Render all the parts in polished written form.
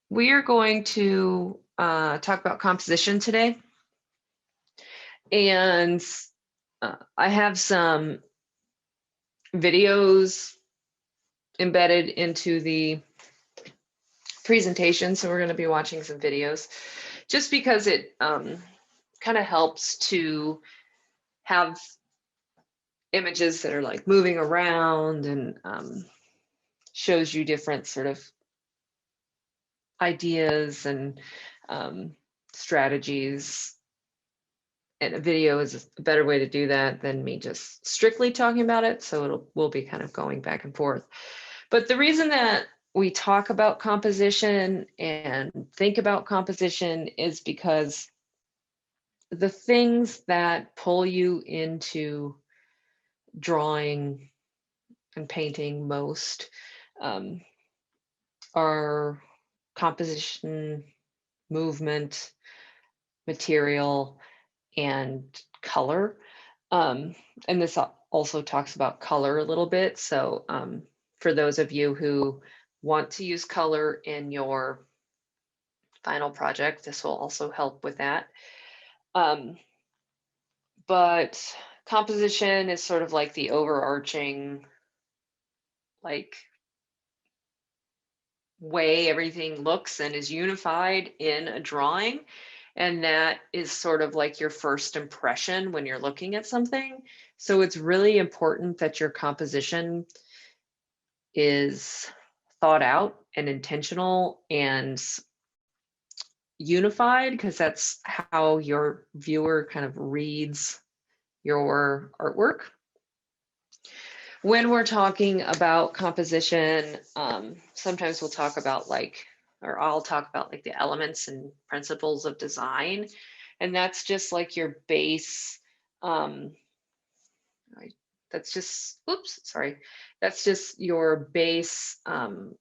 We are going to talk about composition today. And I have some videos embedded into the presentation. So we're going to be watching some videos just because it kind of helps to have images that are like moving around and shows you different sort of ideas and strategies. And a video is a better way to do that than me just strictly talking about it. So we'll be kind of going back and forth. But the reason that we talk about composition and think about composition is because the things that pull you into drawing and painting most are composition, movement, material, and color. And this also talks about color a little bit. So for those of you who want to use color in your final project, this will also help with that. But composition is sort of like the overarching like way everything looks and is unified in a drawing. And that is sort of like your first impression when you're looking at something. So it's really important that your composition is thought out and intentional and unified, because that's how your viewer kind of reads your artwork. When we're talking about composition, sometimes we'll talk about I'll talk about like the elements and principles of design. And that's just like your base, that's just your base kind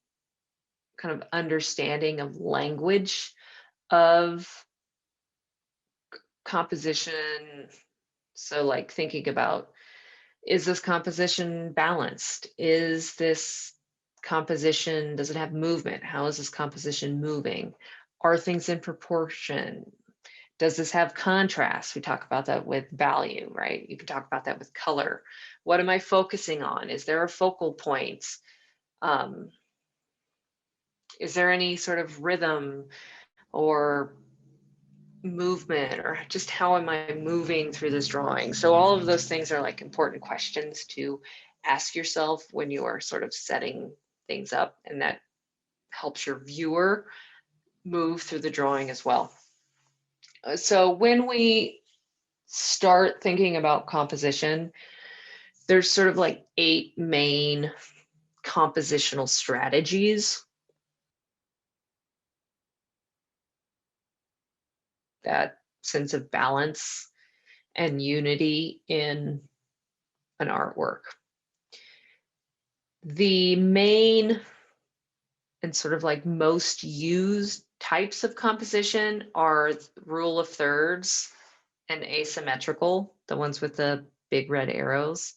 of understanding of language of composition. So like thinking about, is this composition balanced? Is this composition, does it have movement? How is this composition moving? Are things in proportion? Does this have contrast? We talk about that with value, right? You can talk about that with color. What am I focusing on? Is there a focal point? Is there any sort of rhythm or movement, or just how am I moving through this drawing? So all of those things are like important questions to ask yourself when you are sort of setting things up, and that helps your viewer move through the drawing as well. So when we start thinking about composition, there's sort of like 8 main compositional strategies that sense of balance and unity in an artwork. The main and sort of like most used types of composition are rule of thirds and asymmetrical, the ones with the big red arrows.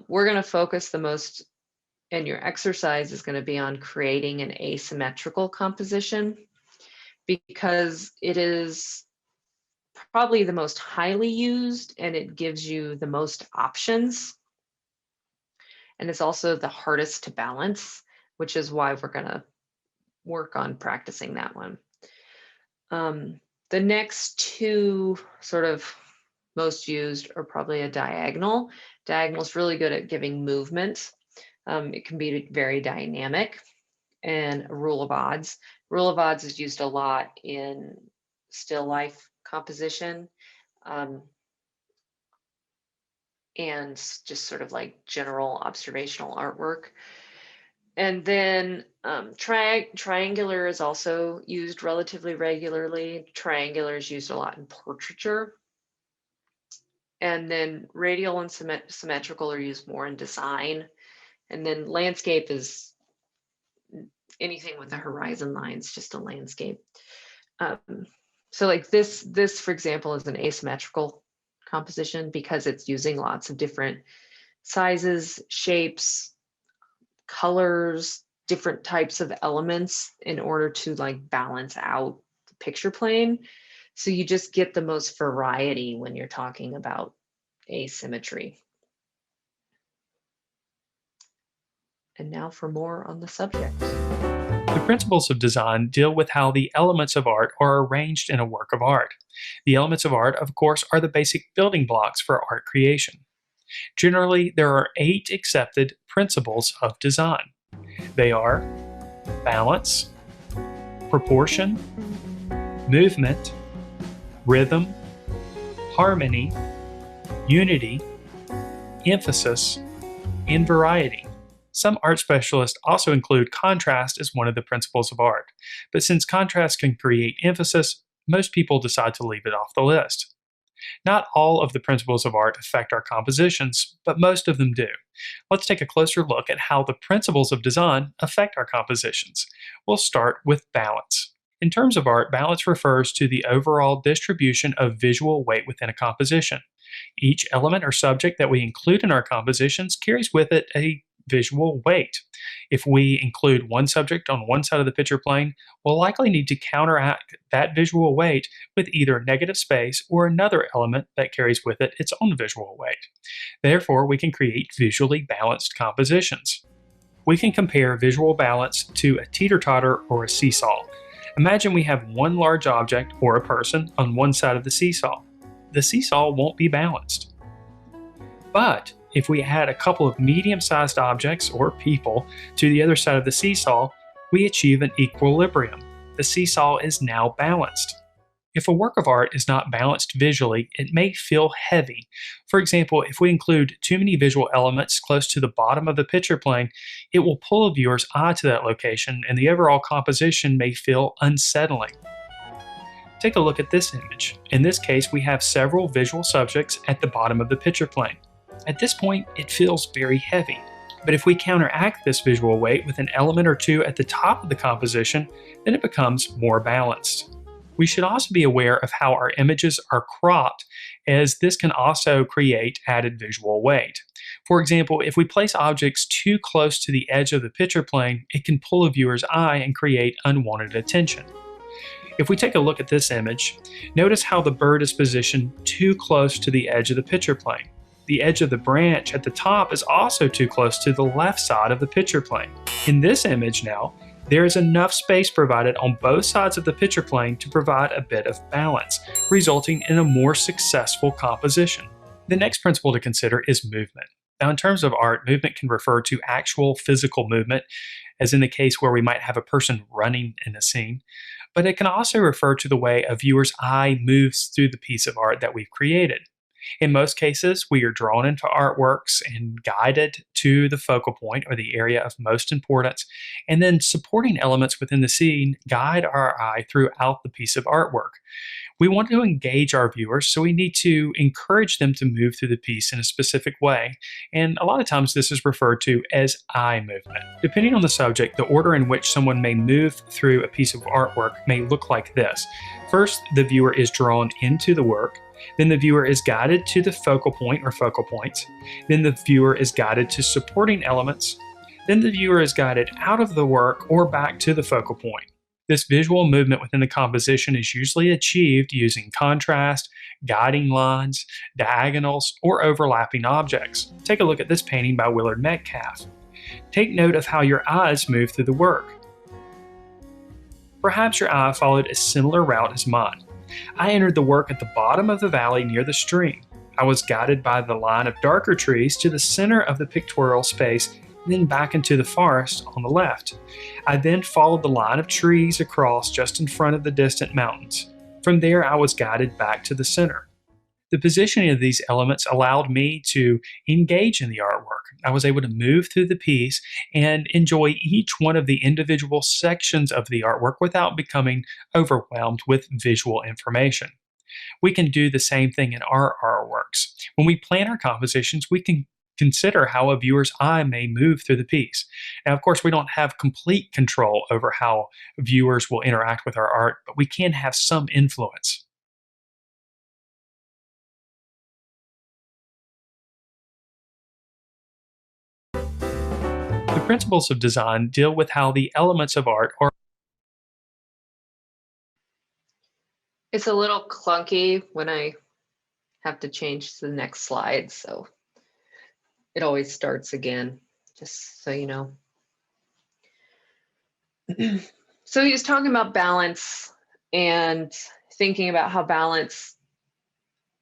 We're going to focus the most, and your exercise is going to be on creating an asymmetrical composition, because it is probably the most highly used and it gives you the most options. And it's also the hardest to balance, which is why we're going to work on practicing that one. The next 2 sort of most used are probably a diagonal. Diagonal is really good at giving movement. It can be very dynamic. And a rule of odds. Rule of odds is used a lot in still life composition. And just sort of like general observational artwork. And then triangular is also used relatively regularly. Triangular is used a lot in portraiture. And then radial and symmetrical are used more in design. And then landscape is anything with the horizon lines, just a landscape. So like this, for example, is an asymmetrical composition because it's using lots of different sizes, shapes, colors, different types of elements in order to like balance out the picture plane. So you just get the most variety when you're talking about asymmetry. And now for more on the subject. The principles of design deal with how the elements of art are arranged in a work of art. The elements of art, of course, are the basic building blocks for art creation. Generally, there are 8 accepted principles of design. They are balance, proportion, movement, rhythm, harmony, unity, emphasis, and variety. Some art specialists also include contrast as one of the principles of art, but since contrast can create emphasis, most people decide to leave it off the list. Not all of the principles of art affect our compositions, but most of them do. Let's take a closer look at how the principles of design affect our compositions. We'll start with balance. In terms of art, balance refers to the overall distribution of visual weight within a composition. Each element or subject that we include in our compositions carries with it a visual weight. If we include one subject on one side of the picture plane, we'll likely need to counteract that visual weight with either negative space or another element that carries with it its own visual weight. Therefore, we can create visually balanced compositions. We can compare visual balance to a teeter-totter or a seesaw. Imagine we have one large object or a person on one side of the seesaw. The seesaw won't be balanced. But if we add a couple of medium-sized objects or people to the other side of the seesaw, we achieve an equilibrium. The seesaw is now balanced. If a work of art is not balanced visually, it may feel heavy. For example, if we include too many visual elements close to the bottom of the picture plane, it will pull a viewer's eye to that location, and the overall composition may feel unsettling. Take a look at this image. In this case, we have several visual subjects at the bottom of the picture plane. At this point, it feels very heavy. But if we counteract this visual weight with an element or two at the top of the composition, then it becomes more balanced. We should also be aware of how our images are cropped, as this can also create added visual weight. For example, if we place objects too close to the edge of the picture plane, it can pull a viewer's eye and create unwanted attention. If we take a look at this image, notice how the bird is positioned too close to the edge of the picture plane. The edge of the branch at the top is also too close to the left side of the picture plane. In this image now, there is enough space provided on both sides of the picture plane to provide a bit of balance, resulting in a more successful composition. The next principle to consider is movement. Now, in terms of art, movement can refer to actual physical movement, as in the case where we might have a person running in a scene, but it can also refer to the way a viewer's eye moves through the piece of art that we've created. In most cases, we are drawn into artworks and guided to the focal point or the area of most importance, and then supporting elements within the scene guide our eye throughout the piece of artwork. We want to engage our viewers, so we need to encourage them to move through the piece in a specific way, and a lot of times this is referred to as eye movement. Depending on the subject, the order in which someone may move through a piece of artwork may look like this. First, the viewer is drawn into the work. Then the viewer is guided to the focal point or focal points. Then the viewer is guided to supporting elements. Then the viewer is guided out of the work or back to the focal point. This visual movement within the composition is usually achieved using contrast, guiding lines, diagonals, or overlapping objects. Take a look at this painting by Willard Metcalf. Take note of how your eyes move through the work. Perhaps your eye followed a similar route as mine. I entered the work at the bottom of the valley near the stream. I was guided by the line of darker trees to the center of the pictorial space, then back into the forest on the left. I then followed the line of trees across just in front of the distant mountains. From there, I was guided back to the center. The positioning of these elements allowed me to engage in the artwork. I was able to move through the piece and enjoy each one of the individual sections of the artwork without becoming overwhelmed with visual information. We can do the same thing in our artworks. When we plan our compositions, we can consider how a viewer's eye may move through the piece. Now, of course, we don't have complete control over how viewers will interact with our art, but we can have some influence. principles of design deal with how the elements of art are. It's a little clunky when I have to change to the next slide, so it always starts again, just so you know. So he was talking about balance and thinking about how balance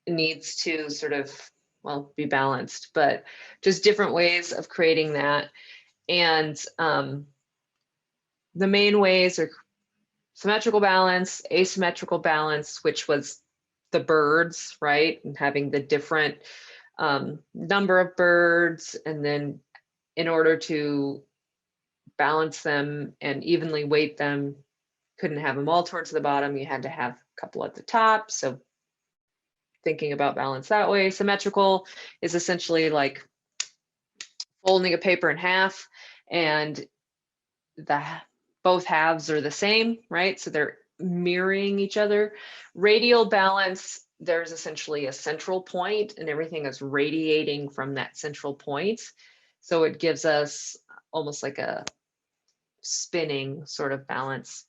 needs to sort of, well, be balanced, but just different ways of creating that. And the main ways are symmetrical balance, asymmetrical balance, which was the birds, right? And having the different number of birds. And then in order to balance them and evenly weight them, couldn't have them all towards the bottom. You had to have a couple at the top. So thinking about balance that way. Symmetrical is essentially like folding a paper in half, and the both halves are the same, right? So they're mirroring each other. Radial balance, there's essentially a central point and everything is radiating from that central point. So it gives us almost like a spinning sort of balance.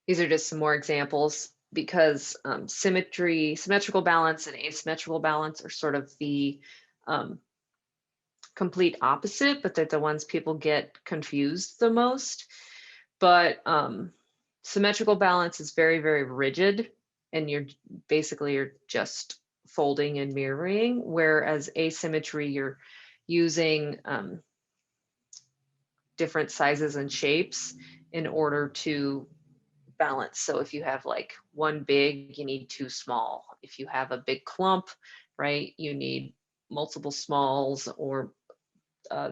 These are just some more examples because symmetrical balance and asymmetrical balance are sort of the complete opposite, but they're the ones people get confused the most. But symmetrical balance is very, very rigid, and you're just folding and mirroring, whereas asymmetry, you're using different sizes and shapes in order to balance. So if you have like one big, you need two small. If you have a big clump, right, you need multiple smalls, or a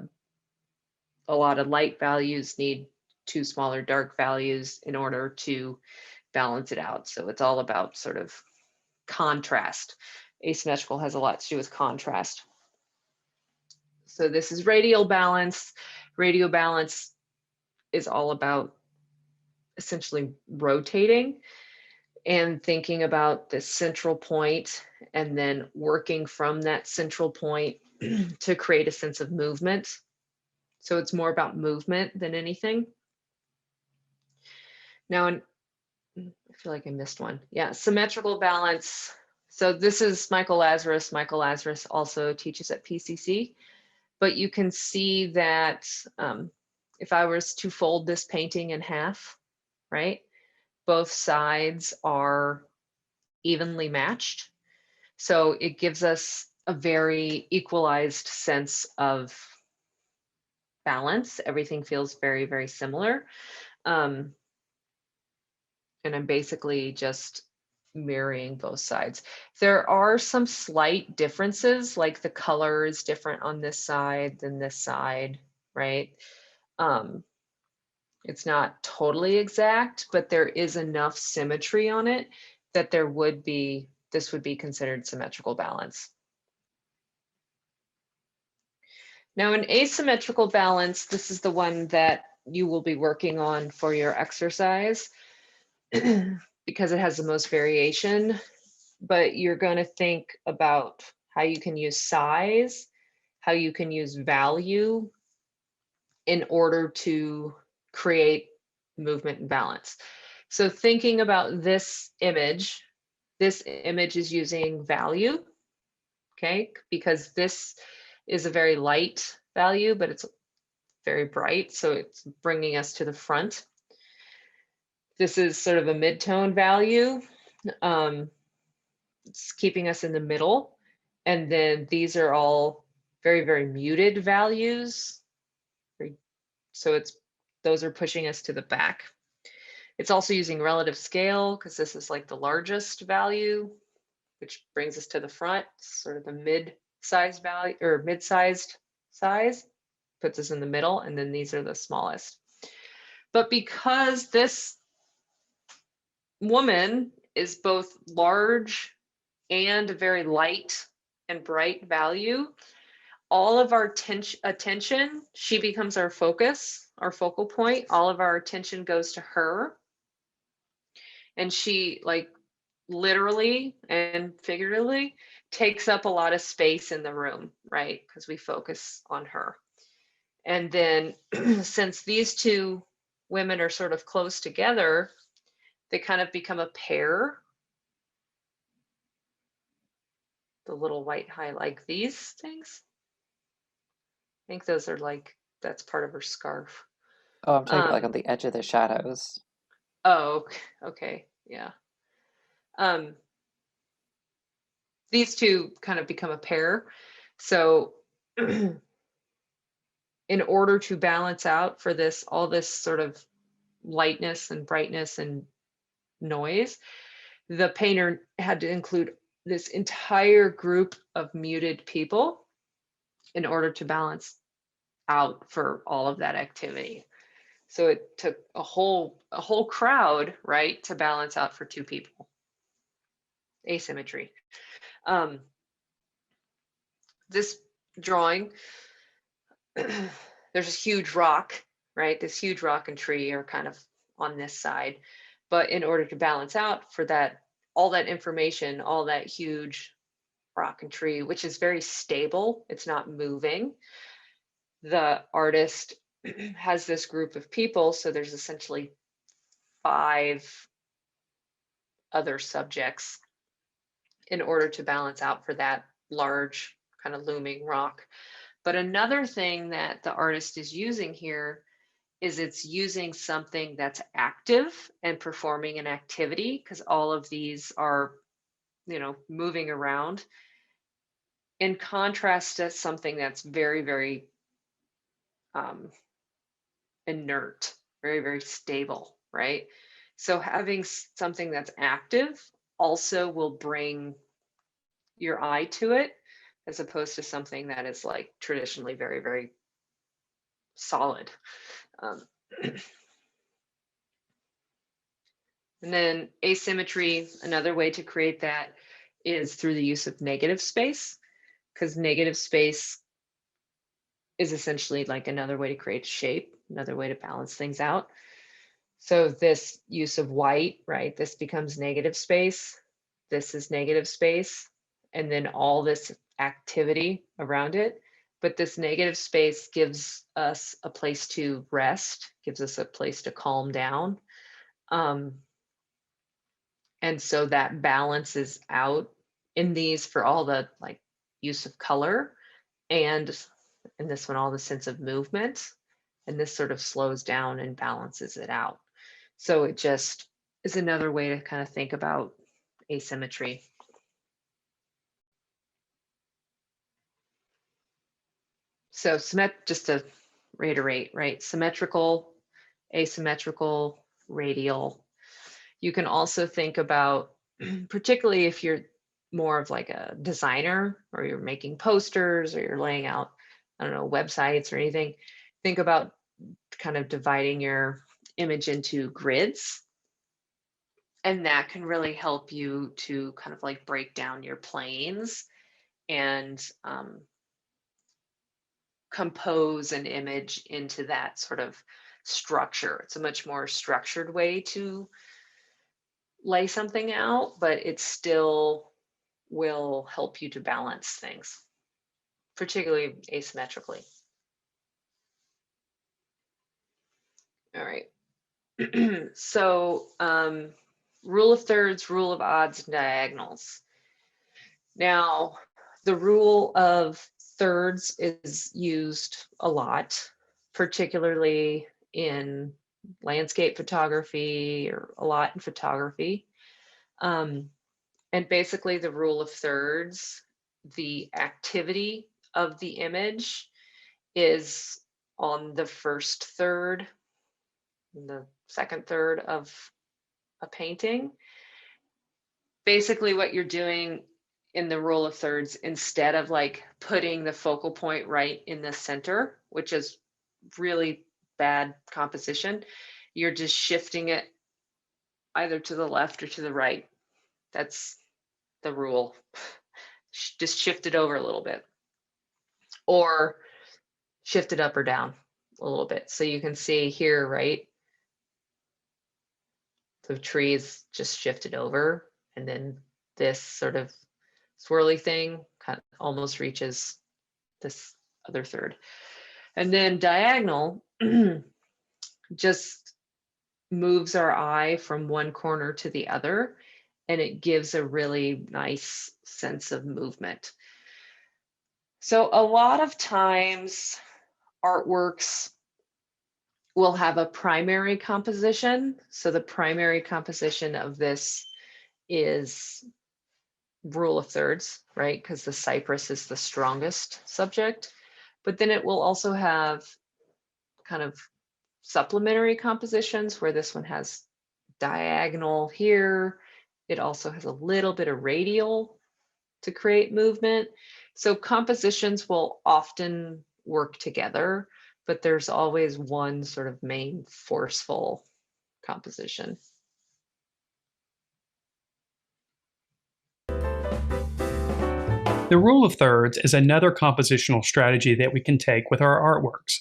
lot of light values need two smaller dark values in order to balance it out. So it's all about sort of contrast. Asymmetrical has a lot to do with contrast. So this is radial balance. Radial balance is all about essentially rotating and thinking about the central point and then working from that central point to create a sense of movement. So it's more about movement than anything. Now, I feel like I missed one. Yeah, symmetrical balance. So this is Michael Lazarus. Michael Lazarus also teaches at PCC, but you can see that if I was to fold this painting in half, right, both sides are evenly matched. So it gives us a very equalized sense of balance. Everything feels very, very similar. And I'm basically just mirroring both sides. There are some slight differences, like the color is different on this side than this side, right? It's not totally exact, but there is enough symmetry on it that this would be considered symmetrical balance. Now, an asymmetrical balance, this is the one that you will be working on for your exercise because it has the most variation, but you're going to think about how you can use size, how you can use value in order to create movement and balance. So thinking about this image is using value, okay? Because this is a very light value, but it's very bright, so it's bringing us to the front. This is sort of a mid-tone value. It's keeping us in the middle. And then these are all very, very muted values. So those are pushing us to the back. It's also using relative scale because this is like the largest value, which brings us to the front, sort of the mid-sized value or mid-sized size, puts us in the middle, and then these are the smallest. But because this woman is both large and a very light and bright value, all of our attention, she becomes our focus, our focal point. All of our attention goes to her. And she, like, literally and figuratively takes up a lot of space in the room, right? Because we focus on her. And then since these two women are sort of close together, they kind of become a pair. The little white highlight, these things. I think those are like, that's part of her scarf. Oh, I'm talking about like on Um, the edge of the shadows. oh, okay, yeah. Um, these two kind of become a pair. So in order to balance out for this, all this sort of lightness and brightness and noise, the painter had to include this entire group of muted people in order to balance out for all of that activity. So it took a whole crowd, right, to balance out for two people. Asymmetry. Um, this drawing, there's this huge rock, right? This huge rock and tree are kind of on this side. But in order to balance out for that, all that information, all that huge rock and tree, which is very stable, it's not moving, the artist has this group of people. So there's essentially 5 other subjects in order to balance out for that large kind of looming rock. But another thing that the artist is using here is it's using something that's active and performing an activity, because all of these are, moving around, in contrast to something that's very, very um, inert, very, very stable, right? So having something that's active also will bring your eye to it, as opposed to something that is like traditionally very, very solid. Um, and then asymmetry, another way to create that is through the use of negative space, because negative space is essentially like another way to create shape, another way to balance things out. So this use of white, right? This becomes negative space. This is negative space. And then all this activity around it. But this negative space gives us a place to rest, gives us a place to calm down. And so that balances out in these for all the like use of color, and in this one, all the sense of movement. And this sort of slows down and balances it out. So it just is another way to kind of think about asymmetry. So just to reiterate, right? Symmetrical, asymmetrical, radial. You can also think about, particularly if you're more of like a designer, or you're making posters, or you're laying out, I don't know, websites or anything, think about kind of dividing your image into grids. And that can really help you to kind of like break down your planes and compose an image into that sort of structure. It's a much more structured way to lay something out, but it still will help you to balance things, particularly asymmetrically. All right. So rule of thirds, rule of odds, and diagonals. Now, the rule of thirds is used a lot, particularly in landscape photography, or a lot in photography. And basically the rule of thirds, the activity of the image is on the first third, and the second third of a painting. Basically what you're doing in the rule of thirds, instead of like putting the focal point right in the center, which is really bad composition, you're just shifting it either to the left or to the right. That's the rule. Just shift it over a little bit, or shift it up or down a little bit. So you can see here, right? The tree is just shifted over, and then this sort of swirly thing, kind of almost reaches this other third. And then diagonal just moves our eye from one corner to the other, and it gives a really nice sense of movement. So a lot of times artworks will have a primary composition. So the primary composition of this is rule of thirds, right? Because the cypress is the strongest subject. But then it will also have kind of supplementary compositions where this one has diagonal here. It also has a little bit of radial to create movement. So compositions will often work together, but there's always one sort of main forceful composition. The rule of thirds is another compositional strategy that we can take with our artworks.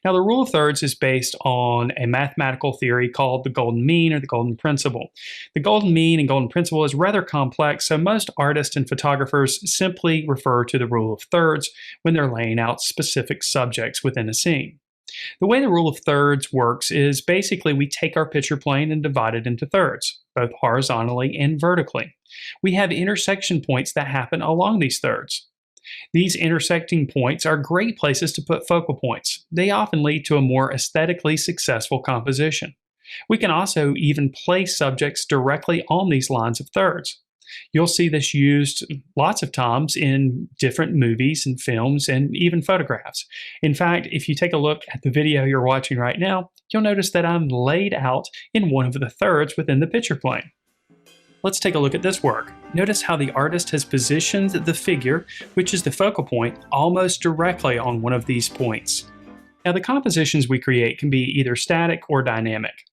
Now, the rule of thirds is based on a mathematical theory called the golden mean or the golden principle. The golden mean and golden principle is rather complex, so most artists and photographers simply refer to the rule of thirds when they're laying out specific subjects within a scene. The way the rule of thirds works is basically we take our picture plane and divide it into thirds, both horizontally and vertically. We have intersection points that happen along these thirds. These intersecting points are great places to put focal points. They often lead to a more aesthetically successful composition. We can also even place subjects directly on these lines of thirds. You'll see this used lots of times in different movies and films and even photographs. In fact, if you take a look at the video you're watching right now, you'll notice that I'm laid out in one of the thirds within the picture plane. Let's take a look at this work. Notice how the artist has positioned the figure, which is the focal point, almost directly on one of these points. Now, the compositions we create can be either static or dynamic.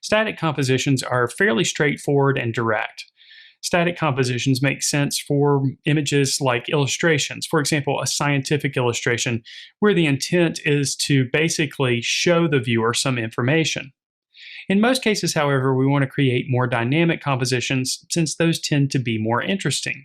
Static compositions are fairly straightforward and direct. Static compositions make sense for images like illustrations. For example, a scientific illustration where the intent is to basically show the viewer some information. In most cases, however, we want to create more dynamic compositions since those tend to be more interesting.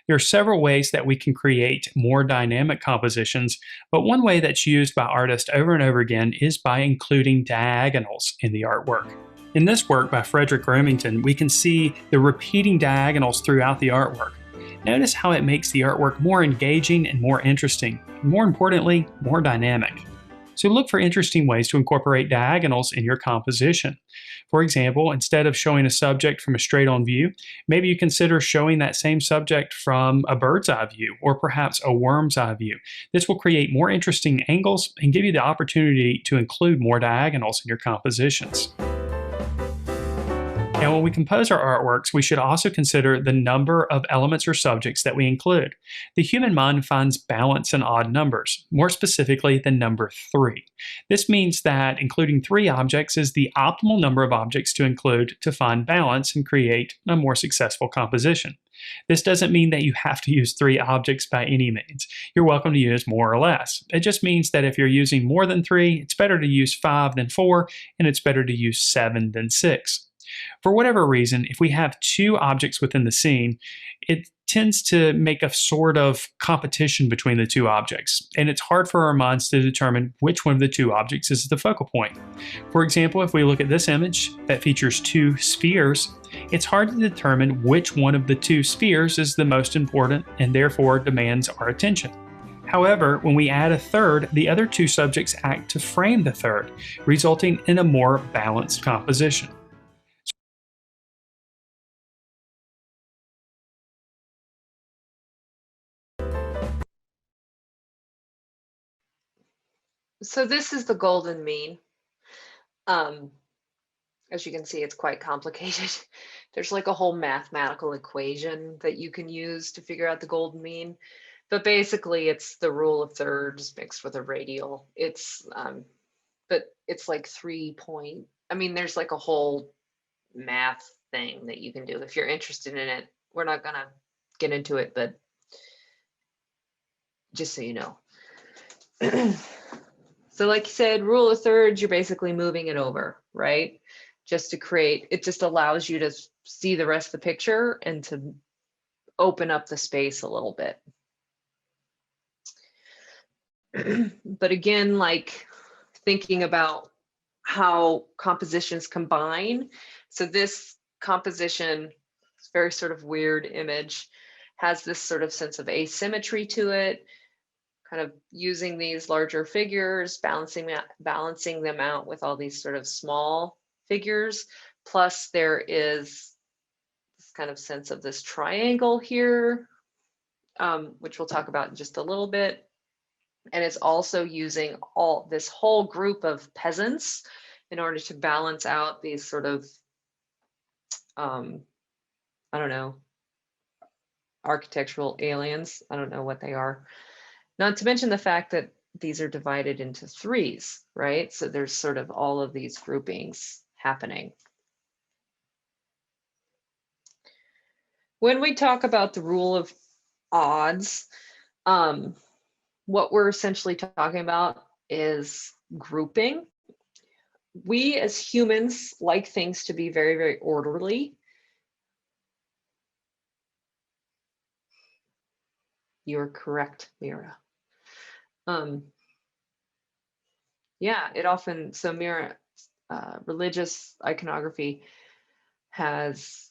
There are several ways that we can create more dynamic compositions, but one way that's used by artists over and over again is by including diagonals in the artwork. In this work by Frederick Remington, we can see the repeating diagonals throughout the artwork. Notice how it makes the artwork more engaging and more interesting, and more importantly, more dynamic. So look for interesting ways to incorporate diagonals in your composition. For example, instead of showing a subject from a straight-on view, maybe you consider showing that same subject from a bird's eye view or perhaps a worm's eye view. This will create more interesting angles and give you the opportunity to include more diagonals in your compositions. Now, when we compose our artworks, we should also consider the number of elements or subjects that we include. The human mind finds balance in odd numbers, more specifically the number 3. This means that including 3 objects is the optimal number of objects to include to find balance and create a more successful composition. This doesn't mean that you have to use 3 objects by any means. You're welcome to use more or less. It just means that if you're using more than 3, it's better to use 5 than 4, and it's better to use 7 than 6. For whatever reason, if we have 2 objects within the scene, it tends to make a sort of competition between the 2 objects, and it's hard for our minds to determine which one of the 2 objects is the focal point. For example, if we look at this image that features 2 spheres, it's hard to determine which one of the 2 spheres is the most important and therefore demands our attention. However, when we add a third, the other 2 subjects act to frame the third, resulting in a more balanced composition. So this is the golden mean. As you can see, it's quite complicated. There's like a whole mathematical equation that you can use to figure out the golden mean. But basically, it's the rule of thirds mixed with a radial. But it's like 3 point. I mean, there's like a whole math thing that you can do if you're interested in it. We're not gonna get into it, but just so you know. So like you said, rule of thirds, you're basically moving it over, right? Just to create, it just allows you to see the rest of the picture and to open up the space a little bit. But again, like thinking about how compositions combine. So this composition, very sort of weird image, has this sort of sense of asymmetry to it, kind of using these larger figures, balancing them out with all these sort of small figures. Plus there is this kind of sense of this triangle here, which we'll talk about in just a little bit. And it's also using all this whole group of peasants in order to balance out these sort of, I don't know, architectural aliens. I don't know what they are. Not to mention the fact that these are divided into threes, right? So there's sort of all of these groupings happening. When we talk about the rule of odds, what we're essentially talking about is grouping. We as humans like things to be very, very orderly. You're correct, Mira. Yeah, it often, so Mira, religious iconography has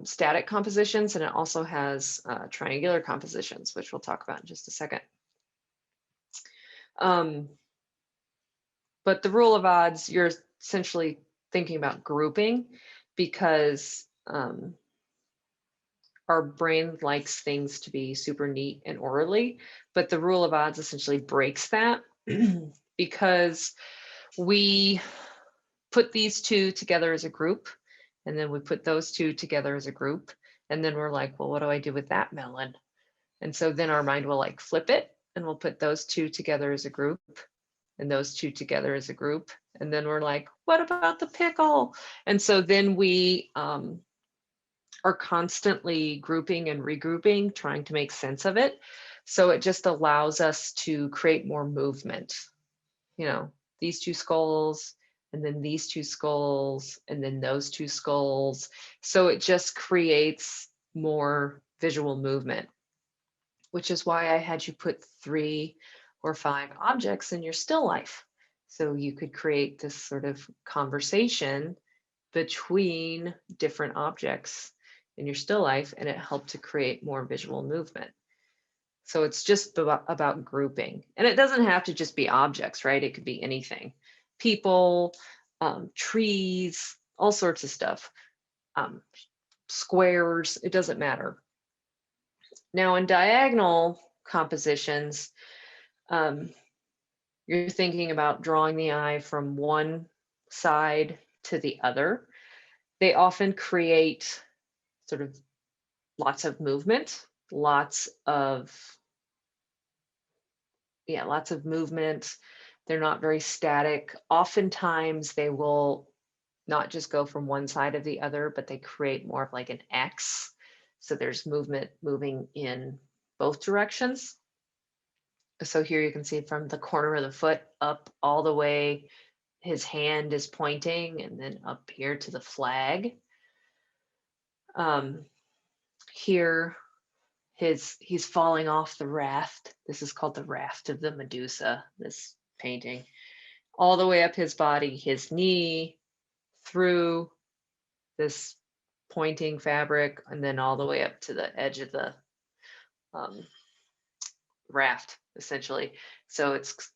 static compositions, and it also has triangular compositions, which we'll talk about in just a second. But the rule of odds, you're essentially thinking about grouping, because our brain likes things to be super neat and orderly, but the rule of odds essentially breaks that because we put these two together as a group, and then we put those two together as a group, and then we're like, well, what do I do with that melon? And so then our mind will like flip it, and we'll put those two together as a group, and those two together as a group, and then we're like, what about the pickle? And so then we are constantly grouping and regrouping, trying to make sense of it. So it just allows us to create more movement. You know, these two skulls, and then these two skulls, and then those two skulls. So it just creates more visual movement, which is why I had you put 3 or 5 objects in your still life. So you could create this sort of conversation between different objects in your still life, and it helped to create more visual movement. So it's just about grouping, and it doesn't have to just be objects, right? It could be anything, people, trees, all sorts of stuff, squares, it doesn't matter. Now in diagonal compositions, you're thinking about drawing the eye from one side to the other. They often create sort of lots of movement, lots of movement. They're not very static. Oftentimes they will not just go from one side of the other, but they create more of like an X. So there's movement moving in both directions. So here you can see from the corner of the foot up all the way, his hand is pointing, and then up here to the flag. Here, he's falling off the raft. This is called the Raft of the Medusa, this painting. All the way up his body, his knee, through this pointing fabric, and then all the way up to the edge of the raft, essentially. So it's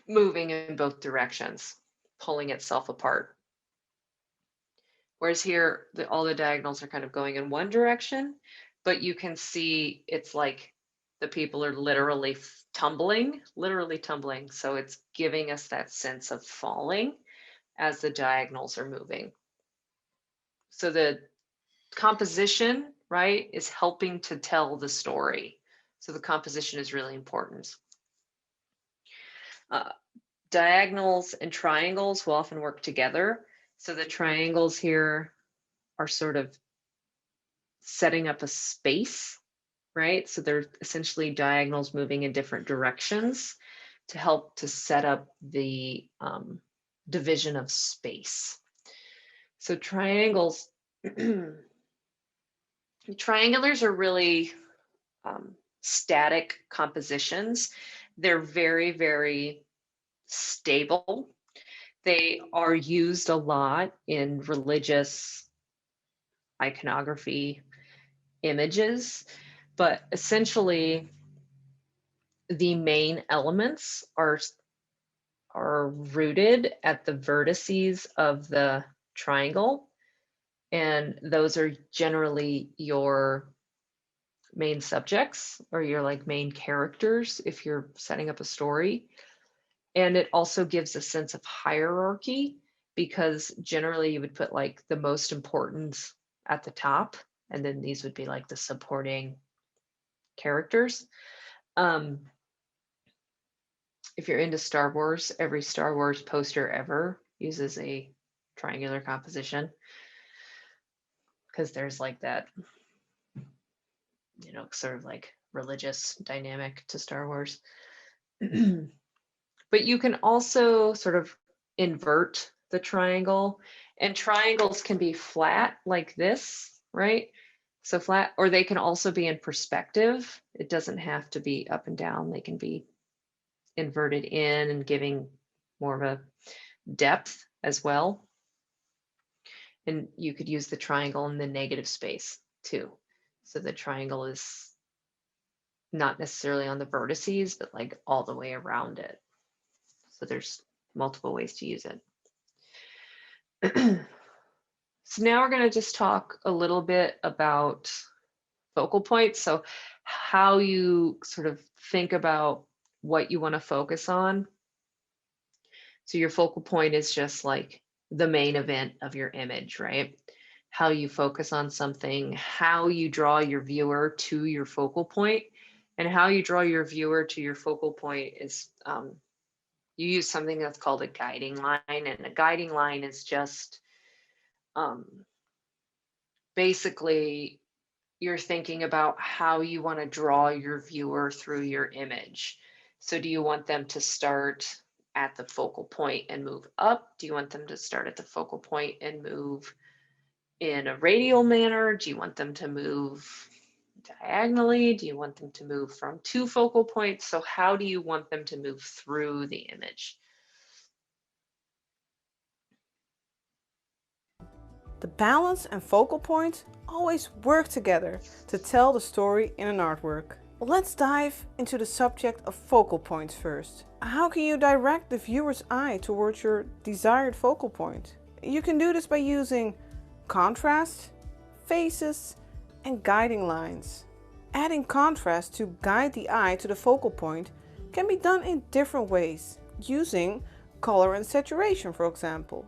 moving in both directions, pulling itself apart. Whereas here, all the diagonals are kind of going in one direction, but you can see it's like the people are literally tumbling. So it's giving us that sense of falling as the diagonals are moving. So the composition, right, is helping to tell the story. So the composition is really important. Diagonals and triangles will often work together. So the triangles here are sort of setting up a space, right? So they're essentially diagonals moving in different directions to help to set up the division of space. So triangles Triangulars are really static compositions. They're very, very stable. They are used a lot in religious iconography images, but essentially the main elements are rooted at the vertices of the triangle, and those are generally your main subjects or your like main characters if you're setting up a story. And it also gives a sense of hierarchy because generally you would put like the most important at the top, and then these would be like the supporting characters. If you're into Star Wars, every Star Wars poster ever uses a triangular composition because there's like that, sort of like religious dynamic to Star Wars. But you can also sort of invert the triangle, and triangles can be flat like this, right? So flat, or they can also be in perspective. It doesn't have to be up and down. They can be inverted in and giving more of a depth as well. And you could use the triangle in the negative space too. So the triangle is not necessarily on the vertices, but like all the way around it. So there's multiple ways to use it. So now we're going to just talk a little bit about focal points. So how you sort of think about what you want to focus on. So your focal point is just like the main event of your image, right? How you focus on something, how you draw your viewer to your focal point, and how you draw your viewer to your focal point is you use something that's called a guiding line, and a guiding line is just basically you're thinking about how you want to draw your viewer through your image. So do you want them to start at the focal point and move up? Do you want them to start at the focal point and move in a radial manner? Do you want them to move diagonally? Do you want them to move from two focal points? So how do you want them to move through the image? The balance and focal point always work together to tell the story in an artwork. Let's dive into the subject of focal points first. How can you direct the viewer's eye towards your desired focal point? You can do this by using contrast, faces, and guiding lines. Adding contrast to guide the eye to the focal point can be done in different ways, using color and saturation, for example.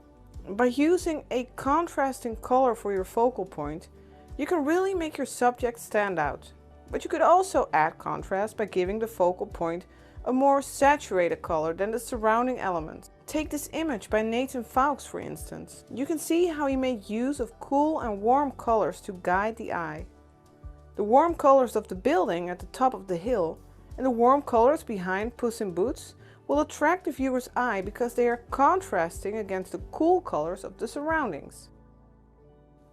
By using a contrasting color for your focal point, you can really make your subject stand out. But you could also add contrast by giving the focal point a more saturated color than the surrounding elements. Take this image by Nathan Fawkes, for instance. You can see how he made use of cool and warm colors to guide the eye. The warm colors of the building at the top of the hill and the warm colors behind Puss in Boots will attract the viewer's eye because they are contrasting against the cool colors of the surroundings.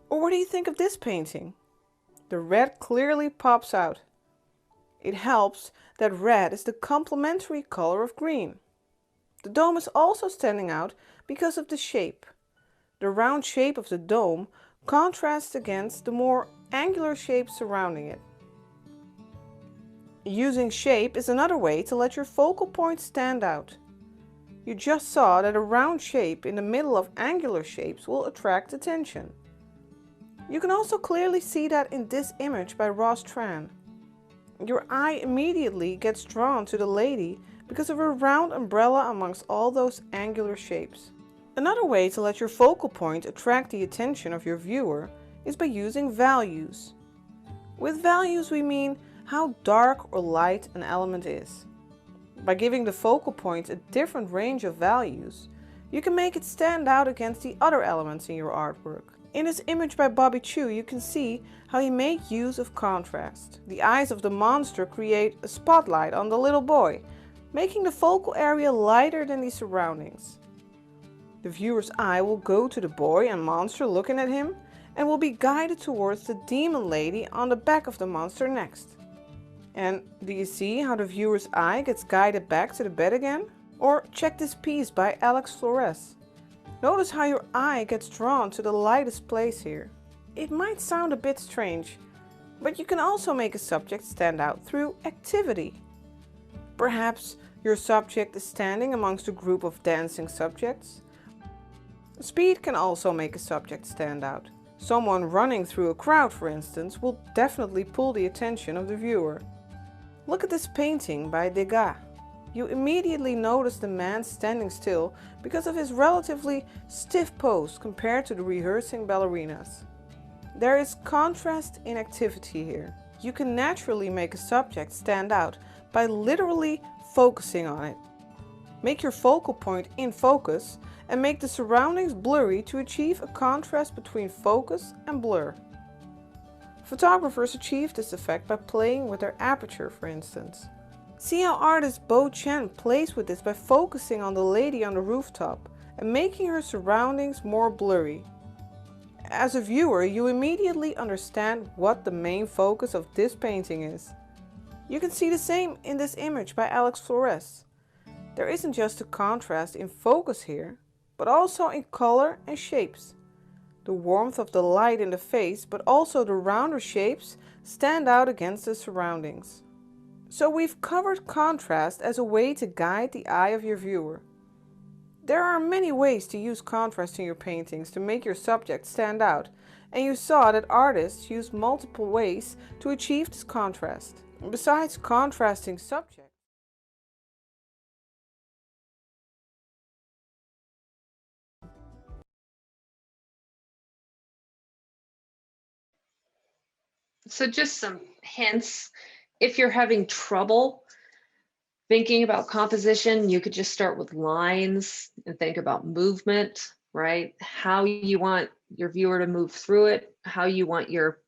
Or what do you think of this painting? The red clearly pops out. It helps that red is the complementary color of green. The dome is also standing out because of the shape. The round shape of the dome contrasts against the more angular shape surrounding it. Using shape is another way to let your focal point stand out. You just saw that a round shape in the middle of angular shapes will attract attention. You can also clearly see that in this image by Ross Tran. Your eye immediately gets drawn to the lady because of her round umbrella amongst all those angular shapes. Another way to let your focal point attract the attention of your viewer is by using values. With values we mean how dark or light an element is. By giving the focal point a different range of values, you can make it stand out against the other elements in your artwork. In this image by Bobby Chu, you can see how he made use of contrast. The eyes of the monster create a spotlight on the little boy, making the focal area lighter than the surroundings. The viewer's eye will go to the boy and monster looking at him, and will be guided towards the demon lady on the back of the monster next. And do you see how the viewer's eye gets guided back to the bed again? Or check this piece by Alex Flores. Notice how your eye gets drawn to the lightest place here. It might sound a bit strange, but you can also make a subject stand out through activity. Perhaps your subject is standing amongst a group of dancing subjects. Speed can also make a subject stand out. Someone running through a crowd, for instance, will definitely pull the attention of the viewer. Look at this painting by Degas. You immediately notice the man standing still because of his relatively stiff pose compared to the rehearsing ballerinas. There is contrast in activity here. You can naturally make a subject stand out by literally focusing on it. Make your focal point in focus and make the surroundings blurry to achieve a contrast between focus and blur. Photographers achieve this effect by playing with their aperture, for instance. See how artist Bo Chen plays with this by focusing on the lady on the rooftop and making her surroundings more blurry. As a viewer, you immediately understand what the main focus of this painting is. You can see the same in this image by Alex Flores. There isn't just a contrast in focus here, but also in color and shapes. The warmth of the light in the face, but also the rounder shapes, stand out against the surroundings. So we've covered contrast as a way to guide the eye of your viewer. There are many ways to use contrast in your paintings to make your subject stand out, and you saw that artists use multiple ways to achieve this contrast. Besides contrasting subjects, So just some hints. If you're having trouble thinking about composition, you could just start with lines and think about movement, right? How you want your viewer to move through it, how you want your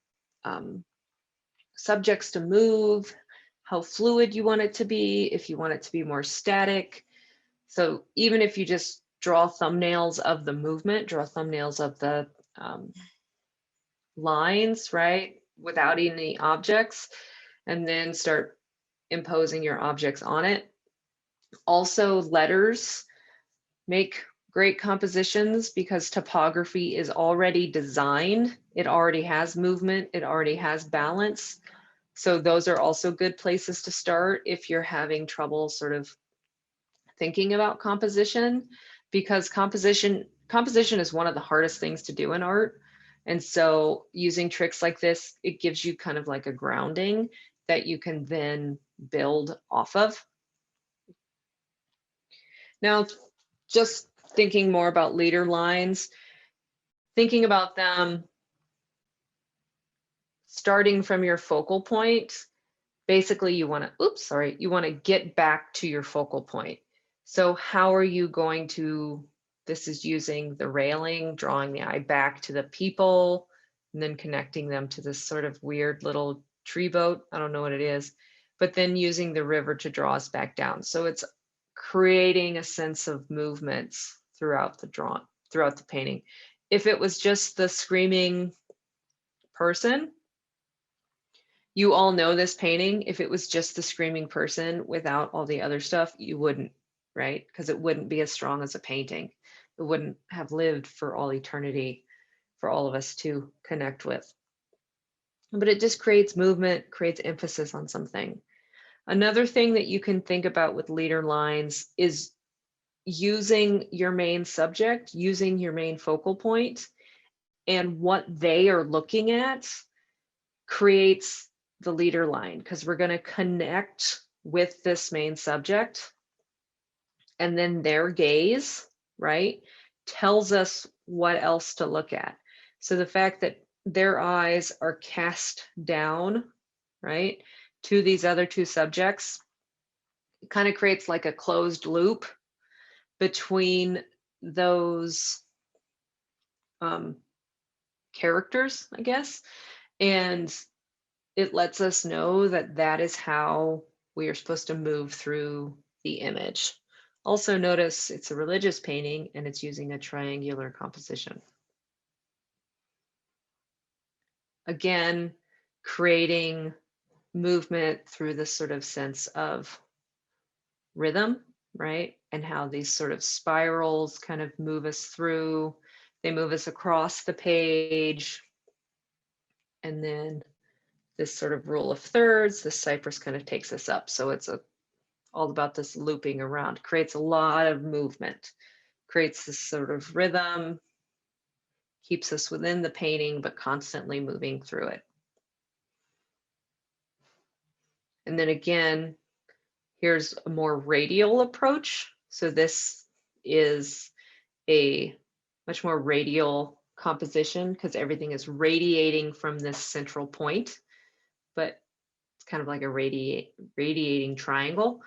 subjects to move, how fluid you want it to be, if you want it to be more static. So even if you just draw thumbnails of the movement, draw thumbnails of the lines, right, without any objects, and then start imposing your objects on it. Also, letters make great compositions because typography is already designed. It already has movement, it already has balance. So those are also good places to start if you're having trouble sort of thinking about composition, because composition is one of the hardest things to do in art. And so using tricks like this, it gives you kind of like a grounding that you can then build off of. Now, just thinking more about leader lines, thinking about them starting from your focal point. Basically, you want to get back to your focal point. So how are you going to, this is using the railing, drawing the eye back to the people, and then connecting them to this sort of weird little tree boat. I don't know what it is, but then using the river to draw us back down. So it's creating a sense of movements throughout the painting. If it was just the screaming person, you all know this painting. If it was just the screaming person without all the other stuff, you wouldn't, right? Because it wouldn't be as strong as a painting. It wouldn't have lived for all eternity for all of us to connect with. But it just creates movement, creates emphasis on something. Another thing that you can think about with leader lines is using your main subject, using your main focal point, and what they are looking at creates the leader line, because we're going to connect with this main subject, and then their gaze, right, tells us what else to look at. So the fact that their eyes are cast down, right, to these other two subjects, it kind of creates like a closed loop between those characters, I guess, and it lets us know that that is how we are supposed to move through the image. Also notice it's a religious painting and it's using a triangular composition. again, creating movement through this sort of sense of rhythm, right? And how these sort of spirals kind of move us through, they move us across the page. And then this sort of rule of thirds, this cypress kind of takes us up. So it's all about this looping around, creates a lot of movement, creates this sort of rhythm, keeps us within the painting, but constantly moving through it. And then again, here's a more radial approach. So this is a much more radial composition because everything is radiating from this central point, but it's kind of like a radiating triangle.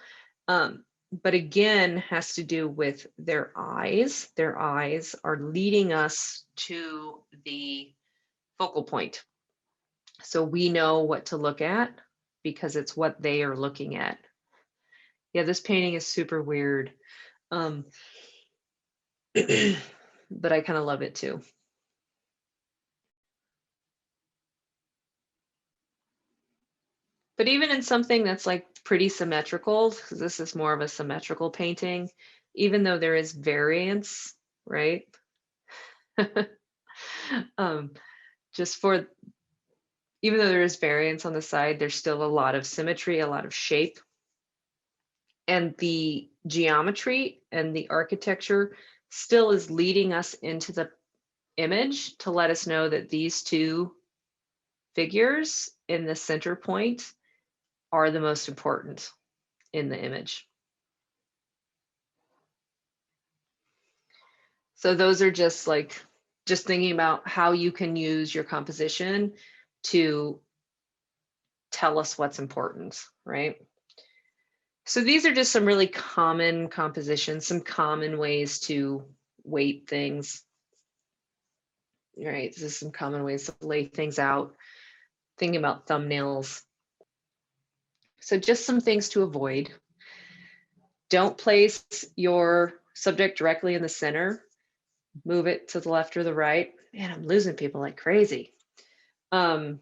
But again, has to do with their eyes. Their eyes are leading us to the focal point. So we know what to look at because it's what they are looking at. Yeah, this painting is super weird. But I kind of love it too. But even in something that's like pretty symmetrical, because this is more of a symmetrical painting, even though there is variance, right? Just for, even though there is variance on the side, there's still a lot of symmetry, a lot of shape. And the geometry and the architecture still is leading us into the image to let us know that these two figures in the center point are the most important in the image. So those are just like, just thinking about how you can use your composition to tell us what's important, right? So these are just some really common compositions, some common ways to weight things. Right, this is some common ways to lay things out, thinking about thumbnails. So just some things to avoid. Don't place your subject directly in the center. Move it to the left or the right. Man, I'm losing people like crazy. Unless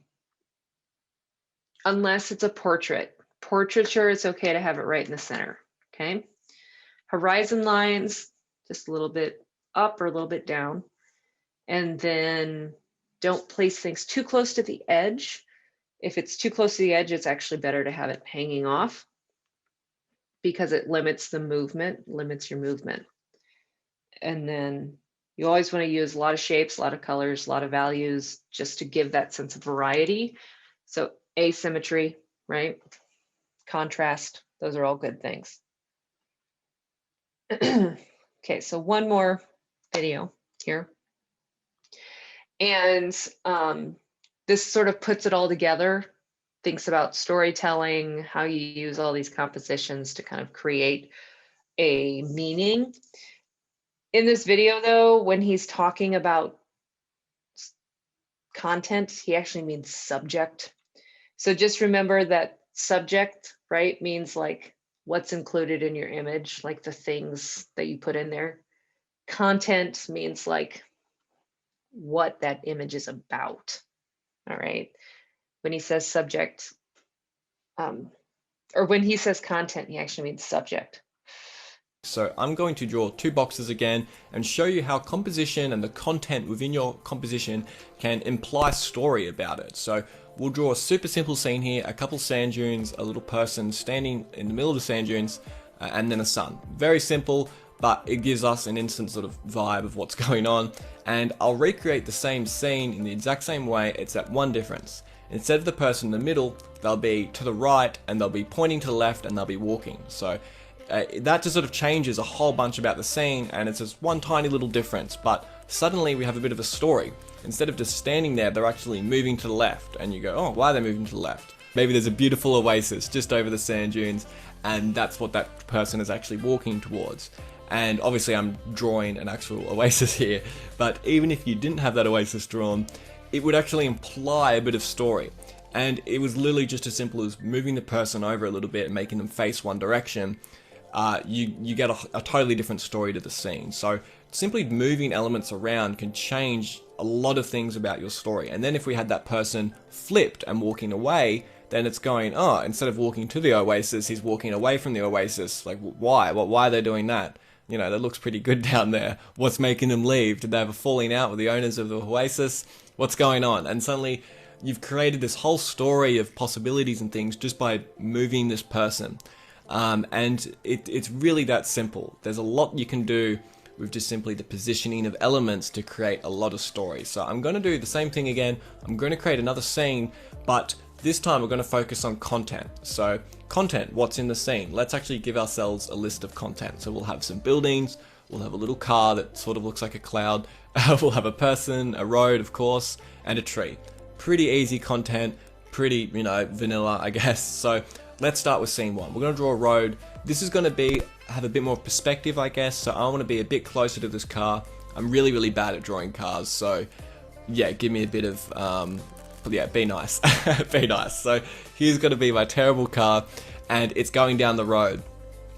it's a portrait. Portraiture, it's okay to have it right in the center, okay? Horizon lines, just a little bit up or a little bit down. And then don't place things too close to the edge. If it's too close to the edge, it's actually better to have it hanging off because it limits the movement, limits your movement. And then you always want to use a lot of shapes, a lot of colors, a lot of values, just to give that sense of variety. So asymmetry, right? Contrast, those are all good things. Okay, so one more video here. And this sort of puts it all together, thinks about storytelling, how you use all these compositions to kind of create a meaning. In this video though, when he's talking about content, he actually means subject. So just remember that subject, right, means like what's included in your image, like the things that you put in there. Content means like what that image is about. All right. When he says subject, or when he says content, he actually means subject. So I'm going to draw two boxes again and show you how composition and the content within your composition can imply story about it. So we'll draw a super simple scene here, a couple sand dunes, a little person standing in the middle of the sand dunes, and then a sun. Very simple, but it gives us an instant sort of vibe of what's going on. And I'll recreate the same scene in the exact same way, it's that one difference. Instead of the person in the middle, they'll be to the right and they'll be pointing to the left and they'll be walking. So that just sort of changes a whole bunch about the scene, and it's just one tiny little difference, but suddenly we have a bit of a story. Instead of just standing there, they're actually moving to the left, and you go, oh, why are they moving to the left? Maybe there's a beautiful oasis just over the sand dunes, and that's what that person is actually walking towards. And obviously I'm drawing an actual oasis here, but even if you didn't have that oasis drawn, it would actually imply a bit of story. And it was literally just as simple as moving the person over a little bit and making them face one direction. You get a totally different story to the scene. So simply moving elements around can change a lot of things about your story. And then if we had that person flipped and walking away, then it's going, oh, instead of walking to the oasis, he's walking away from the oasis. Like, why? Why are they doing that? You know, that looks pretty good down there. What's making them leave? Did they have a falling out with the owners of the oasis? What's going on? And suddenly you've created this whole story of possibilities and things just by moving this person. And it's really that simple. There's a lot you can do with just simply the positioning of elements to create a lot of stories. So I'm going to do the same thing again. I'm going to create another scene, but this time we're going to focus on content. So content, what's in the scene? Let's actually give ourselves a list of content. So we'll have some buildings, we'll have a little car that sort of looks like a cloud, we'll have a person, a road, of course, and a tree. Pretty easy content, pretty, vanilla, I guess. So let's start with scene one. We're going to draw a road. This is going to have a bit more perspective, I guess. So I want to be a bit closer to this car. I'm really, really bad at drawing cars. So yeah, give me a bit of, be nice. Be nice. So here's going to be my terrible car, and it's going down the road.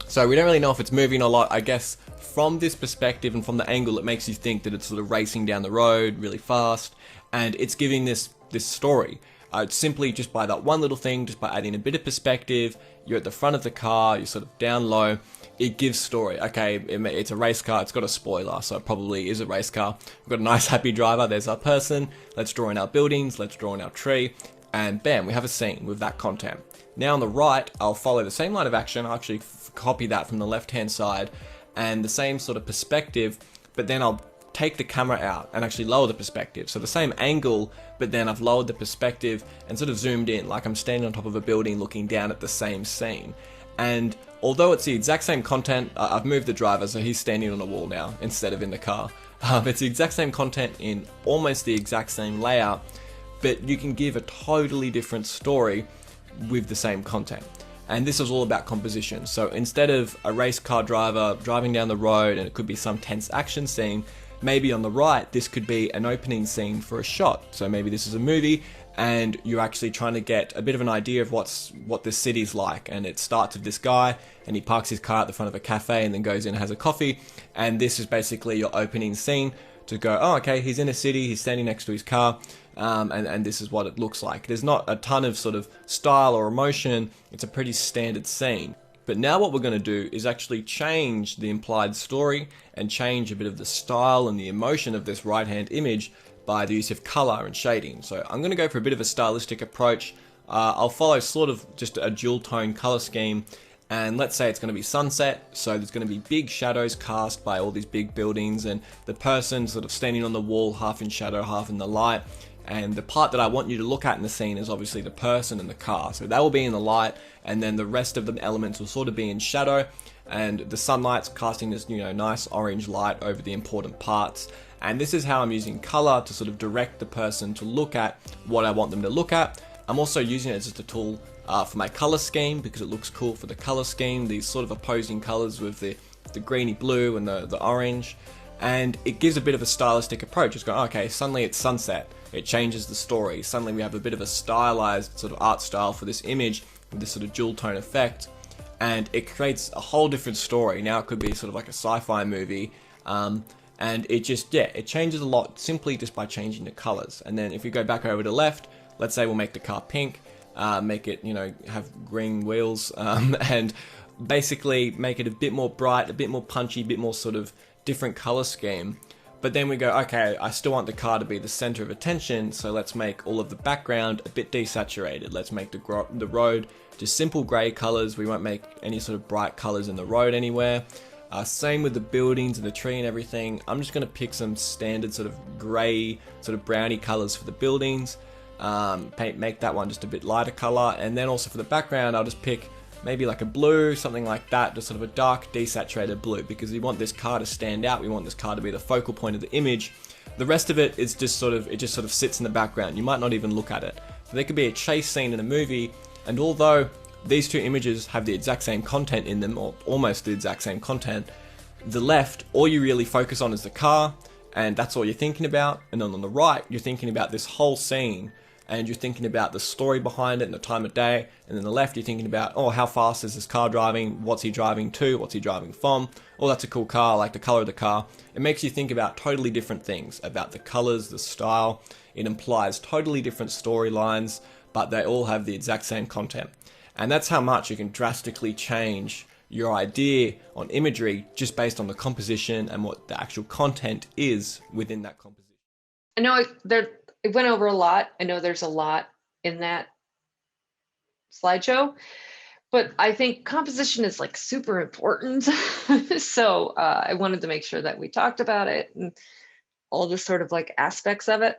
So we don't really know if it's moving a lot. I guess from this perspective and from the angle, it makes you think that it's sort of racing down the road really fast, and it's giving this story. Simply just by that one little thing, just by adding a bit of perspective, you're at the front of the car, you're sort of down low, it gives story. Okay, it's a race car, it's got a spoiler, so it probably is a race car. We've got a nice happy driver, there's our person, let's draw in our buildings, let's draw in our tree, and bam, we have a scene with that content. Now on the right, I'll follow the same line of action, I'll actually copy that from the left hand side, and the same sort of perspective, but then I'll take the camera out and actually lower the perspective. So the same angle, but then I've lowered the perspective and sort of zoomed in, like I'm standing on top of a building looking down at the same scene. And although it's the exact same content, I've moved the driver so he's standing on a wall now instead of in the car. It's the exact same content in almost the exact same layout, but you can give a totally different story with the same content. And this is all about composition. So instead of a race car driver driving down the road and it could be some tense action scene, maybe on the right, this could be an opening scene for a shot. So maybe this is a movie and you're actually trying to get a bit of an idea of what this city's like. And it starts with this guy and he parks his car at the front of a cafe and then goes in and has a coffee. And this is basically your opening scene to go, oh, okay, he's in a city, he's standing next to his car. And this is what it looks like. There's not a ton of sort of style or emotion. It's a pretty standard scene. But now what we're going to do is actually change the implied story and change a bit of the style and the emotion of this right-hand image by the use of color and shading. So I'm going to go for a bit of a stylistic approach. I'll follow sort of just a dual tone color scheme. And let's say it's going to be sunset. So there's going to be big shadows cast by all these big buildings and the person sort of standing on the wall, half in shadow, half in the light. And the part that I want you to look at in the scene is obviously the person and the car. So that will be in the light, and then the rest of the elements will sort of be in shadow, and the sunlight's casting this, nice orange light over the important parts. And this is how I'm using color to sort of direct the person to look at what I want them to look at. I'm also using it as just a tool for my color scheme because it looks cool for the color scheme, these sort of opposing colors with the greeny blue and the orange. And it gives a bit of a stylistic approach. It's going, okay, suddenly it's sunset. It changes the story. Suddenly we have a bit of a stylized sort of art style for this image with this sort of dual tone effect. And it creates a whole different story. Now it could be sort of like a sci-fi movie. And it just, it changes a lot simply just by changing the colors. And then if we go back over to left, let's say we'll make the car pink, make it, have green wheels, and basically make it a bit more bright, a bit more punchy, a bit more sort of different color scheme. But then we go, okay, I still want the car to be the center of attention, so let's make all of the background a bit desaturated. Let's make the road just simple gray colors. We won't make any sort of bright colors in the road anywhere. Same with the buildings and the tree and everything. I'm just going to pick some standard sort of gray, sort of browny colors for the buildings. Make that one just a bit lighter color. And then also for the background, I'll just pick maybe like a blue, something like that, just sort of a dark desaturated blue, because we want this car to stand out. We want this car to be the focal point of the image. The rest of it is just sort of, it just sort of sits in the background. You might not even look at it. So there could be a chase scene in a movie, and although these two images have the exact same content in them, or almost the exact same content, the left, all you really focus on is the car, and that's all you're thinking about. And then on the right, you're thinking about this whole scene and you're thinking about the story behind it and the time of day. And then the left, you're thinking about, oh, how fast is this car driving? What's he driving to? What's he driving from? Oh, that's a cool car. I like the color of the car. It makes you think about totally different things, about the colors, the style. It implies totally different storylines, but they all have the exact same content. And that's how much you can drastically change your idea on imagery just based on the composition and what the actual content is within that composition. I know it went over a lot. I know there's a lot in that slideshow, but I think composition is like super important. So I wanted to make sure that we talked about it and all the sort of like aspects of it.